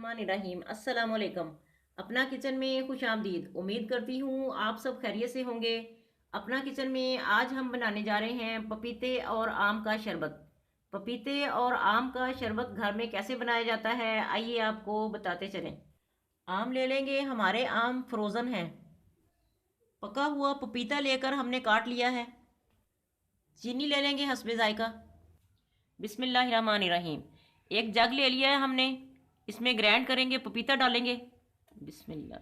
बिस्मिल्लाहिर्रहमानिर्रहीम। अस्सलाम वालेकुम। अपना किचन में खुश आमदीद। उम्मीद करती हूँ आप सब खैरियत से होंगे। अपना किचन में आज हम बनाने जा रहे हैं पपीते और आम का शरबत। पपीते और आम का शरबत घर में कैसे बनाया जाता है आइए आपको बताते चलें। आम ले लेंगे, हमारे आम फ्रोज़न हैं। पका हुआ पपीता लेकर हमने काट लिया है। चीनी ले लेंगे हस्बे जायका। बिस्मिल्लाहिर्रहमानिर्रहीम। एक जग ले लिया है हमने, इसमें ग्राइंड करेंगे, पपीता डालेंगे। बिस्मिल्लाह।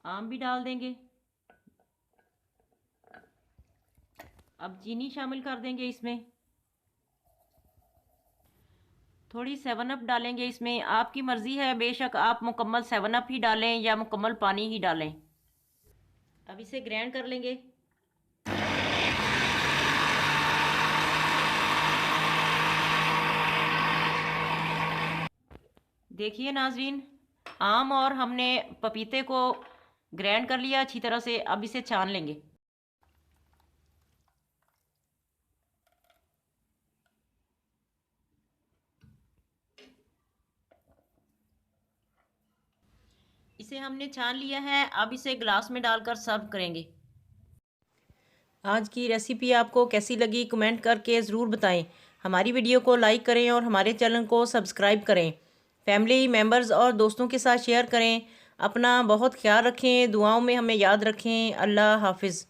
आम भी डाल देंगे। अब चीनी शामिल कर देंगे इसमें। थोड़ी 7 अप डालेंगे इसमें, आपकी मर्ज़ी है, बेशक आप मुकम्मल 7 अप ही डालें या मुकम्मल पानी ही डालें। अब इसे ग्राइंड कर लेंगे। देखिए नाजरीन, आम और हमने पपीते को ग्राइंड कर लिया अच्छी तरह से। अब इसे छान लेंगे। इसे हमने छान लिया है। अब इसे ग्लास में डालकर सर्व करेंगे। आज की रेसिपी आपको कैसी लगी कमेंट करके ज़रूर बताएं। हमारी वीडियो को लाइक करें और हमारे चैनल को सब्सक्राइब करें। फैमिली मेम्बर्स और दोस्तों के साथ शेयर करें। अपना बहुत ख्याल रखें, दुआओं में हमें याद रखें। अल्लाह हाफिज़।